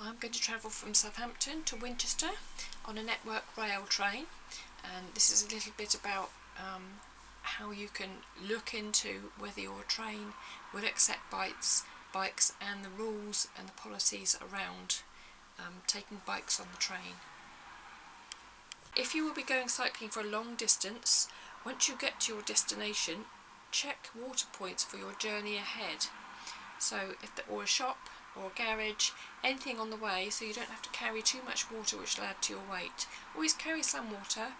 I'm going to travel from Southampton to Winchester on a Network Rail train, and this is a little bit about how you can look into whether your train will accept bikes and the rules and the policies around taking bikes on the train. If you will be going cycling for a long distance, once you get to your destination, check water points for your journey ahead. So or a shop or a garage, anything on the way, so you don't have to carry too much water which will add to your weight. Always carry some water,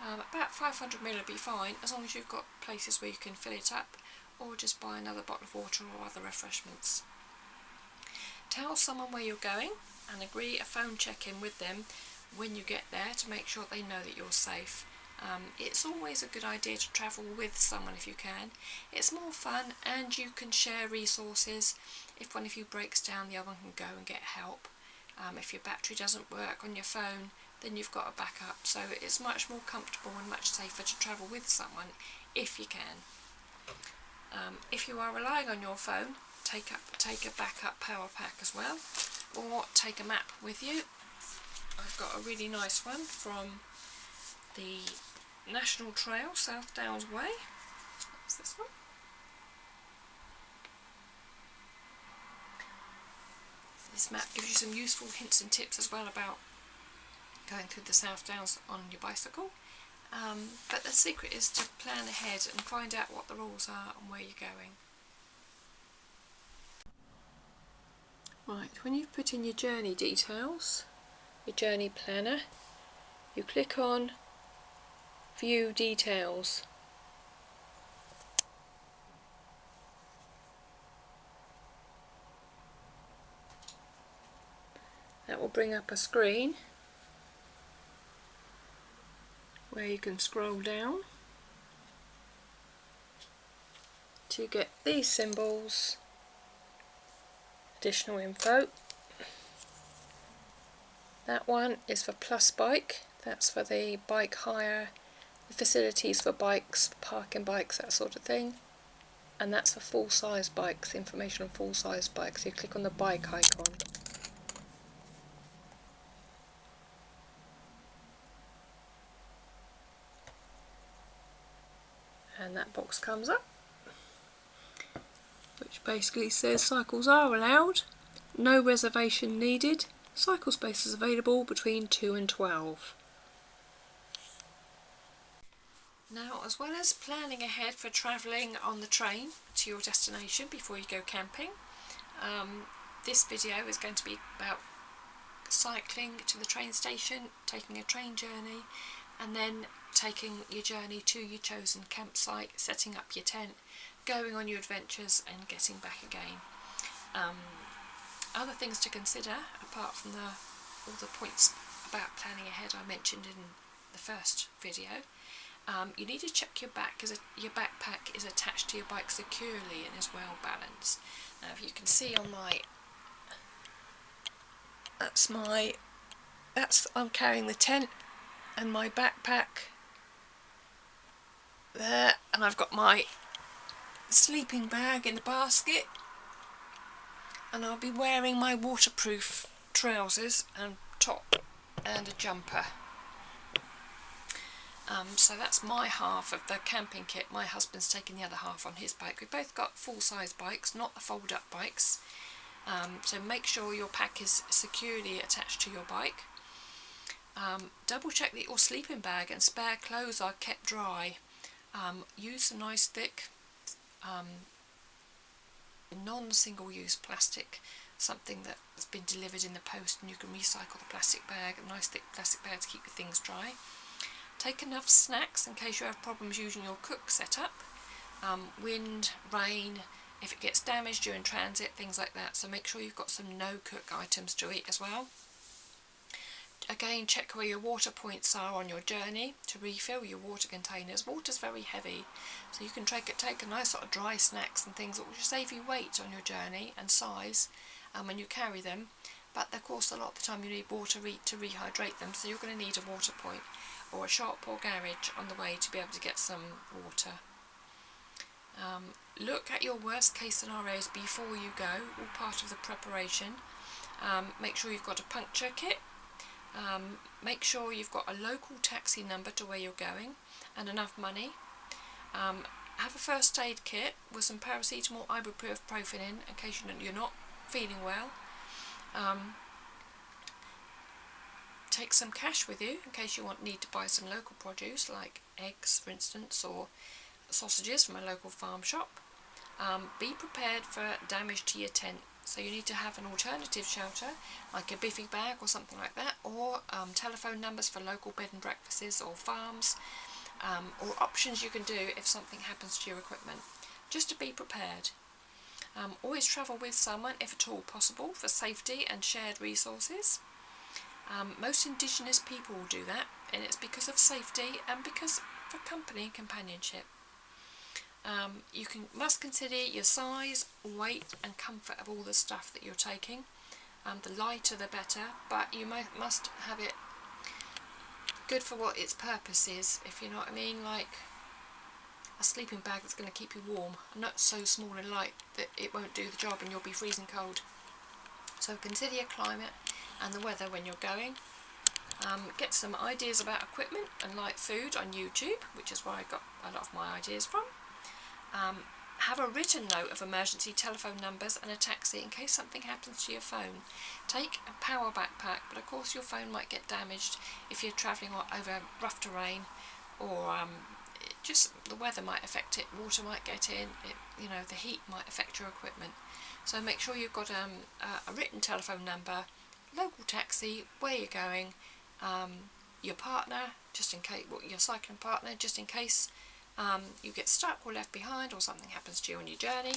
about 500ml will be fine, as long as you've got places where you can fill it up, or just buy another bottle of water or other refreshments. Tell someone where you're going and agree a phone check-in with them when you get there to make sure they know that you're safe. It's always a good idea to travel with someone if you can. It's more fun and you can share resources. If one of you breaks down, the other one can go and get help. If your battery doesn't work on your phone, then you've got a backup. So it's much more comfortable and much safer to travel with someone if you can. If you are relying on your phone, take a backup power pack as well, or take a map with you. I've got a really nice one from the National Trail, South Downs Way. That's this one. This map gives you some useful hints and tips as well about going through the South Downs on your bicycle. But the secret is to plan ahead and find out what the rules are and where you're going. Right, when you've put in your journey details, your journey planner, you click on View Details. That will bring up a screen where you can scroll down to get these symbols, additional info. That one is for Plus Bike, that's for the bike hire, the facilities for bikes, parking bikes, that sort of thing. And that's for full-size bikes, information on full-size bikes. You click on the bike icon. And that box comes up, which basically says cycles are allowed, no reservation needed, cycle spaces available between 2 and 12. Now, as well as planning ahead for travelling on the train to your destination before you go camping, this video is going to be about cycling to the train station, taking a train journey, and then taking your journey to your chosen campsite, setting up your tent, going on your adventures and getting back again. Other things to consider, apart from all the points about planning ahead I mentioned in the first video, you need to check your back, because your backpack is attached to your bike securely and is well balanced. Now, if you can see on I'm carrying the tent and my backpack there, and I've got my sleeping bag in the basket, and I'll be wearing my waterproof trousers and top and a jumper. So that's my half of the camping kit. My husband's taking the other half on his bike. We've both got full-size bikes, not the fold-up bikes. So make sure your pack is securely attached to your bike. Double check that your sleeping bag and spare clothes are kept dry. Use a nice thick non-single-use plastic, something that has been delivered in the post and you can recycle the plastic bag, a nice thick plastic bag to keep your things dry. Take enough snacks in case you have problems using your cook setup. Wind, rain, if it gets damaged during transit, things like that. So make sure you've got some no-cook items to eat as well. Again, check where your water points are on your journey to refill your water containers. Water's very heavy, so you can take a nice sort of dry snacks and things that will save you weight on your journey and size when you carry them. But of course, a lot of the time you need water to rehydrate them, so you're going to need a water point or a shop or garage on the way to be able to get some water. Look at your worst case scenarios before you go, all part of the preparation. Make sure you've got a puncture kit. Make sure you've got a local taxi number to where you're going and enough money. Have a first aid kit with some paracetamol, ibuprofen in case you're not feeling well. Take some cash with you in case you need to buy some local produce like eggs, for instance, or sausages from a local farm shop. Be prepared for damage to your tent. So you need to have an alternative shelter, like a bivvy bag or something like that, or telephone numbers for local bed and breakfasts or farms, or options you can do if something happens to your equipment, just to be prepared. Always travel with someone if at all possible for safety and shared resources. Most Indigenous people will do that, and it's because of safety and because for company and companionship. You must consider your size, weight and comfort of all the stuff that you're taking. The lighter the better, but you must have it good for what its purpose is, if you know what I mean, like a sleeping bag that's going to keep you warm, and not so small and light that it won't do the job and you'll be freezing cold. So consider your climate and the weather when you're going. Get some ideas about equipment and light food on YouTube, which is where I got a lot of my ideas from. Have a written note of emergency telephone numbers and a taxi in case something happens to your phone. Take a power backpack, but of course your phone might get damaged if you're travelling over rough terrain, or just the weather might affect it, water might get in, the heat might affect your equipment. So make sure you've got a written telephone number, local taxi, where you're going, your partner, just in case, your cycling partner, just in case you get stuck or left behind or something happens to you on your journey.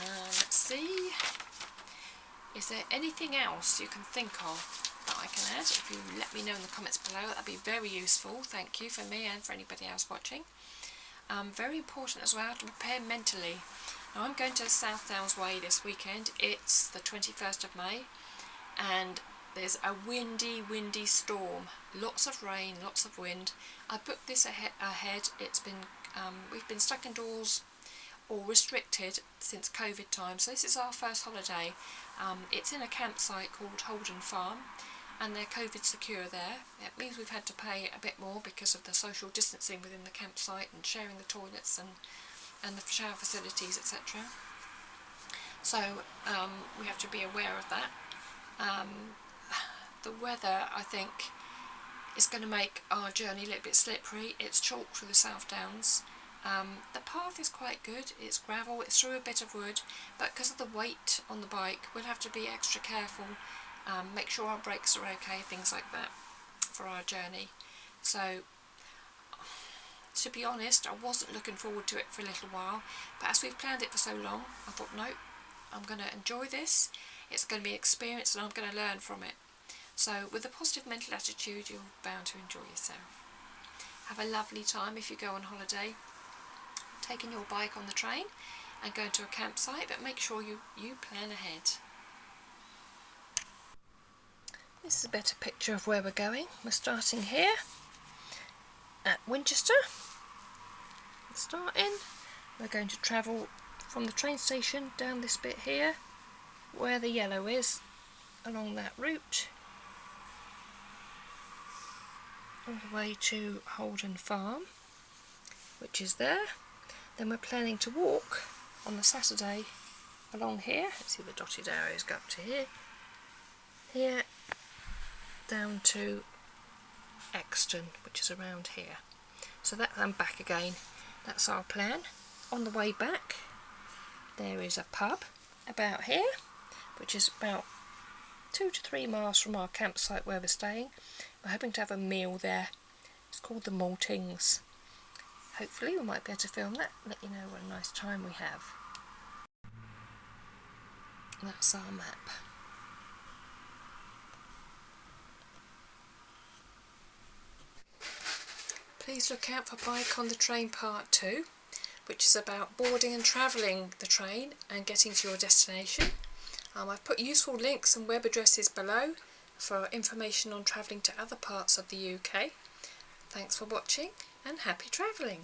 Let's see, is there anything else you can think of that I can add? If you let me know in the comments below, that'd be very useful. Thank you, for me and for anybody else watching. Very important as well to prepare mentally. Now I'm going to South Downs Way this weekend. It's the 21st of May and there's a windy storm, lots of rain, lots of wind. I booked this ahead. We've been stuck indoors or restricted since COVID time, so this is our first holiday. It's in a campsite called Holden Farm, and they're COVID secure there. It means we've had to pay a bit more because of the social distancing within the campsite and sharing the toilets and the shower facilities, etc. So we have to be aware of that. The weather, I think, is going to make our journey a little bit slippery. It's chalk through the South Downs. The path is quite good. It's gravel, it's through a bit of wood, but because of the weight on the bike we'll have to be extra careful, make sure our brakes are okay, things like that for our journey. So to be honest, I wasn't looking forward to it for a little while, but as we've planned it for so long, I thought, no, I'm going to enjoy this. It's going to be an experience and I'm going to learn from it. So with a positive mental attitude, you're bound to enjoy yourself. Have a lovely time if you go on holiday, taking your bike on the train and going to a campsite, but make sure you plan ahead. This is a better picture of where we're going. We're starting here at Winchester. We're going to travel from the train station down this bit here, where the yellow is, along that route, all the way to Holden Farm, which is there. Then we're planning to walk on the Saturday along here. Let's see, the dotted arrows go up to here, down to Exton, which is around here. So that, and back again. That's our plan. On the way back, there is a pub about here, which is about 2 to 3 miles from our campsite where we're staying. We're hoping to have a meal there. It's called the Maltings. Hopefully we might be able to film that and let you know what a nice time we have. That's our map. Please look out for Bike on the Train Part 2, which is about boarding and travelling the train and getting to your destination. I've put useful links and web addresses below for information on travelling to other parts of the UK. Thanks for watching and happy travelling!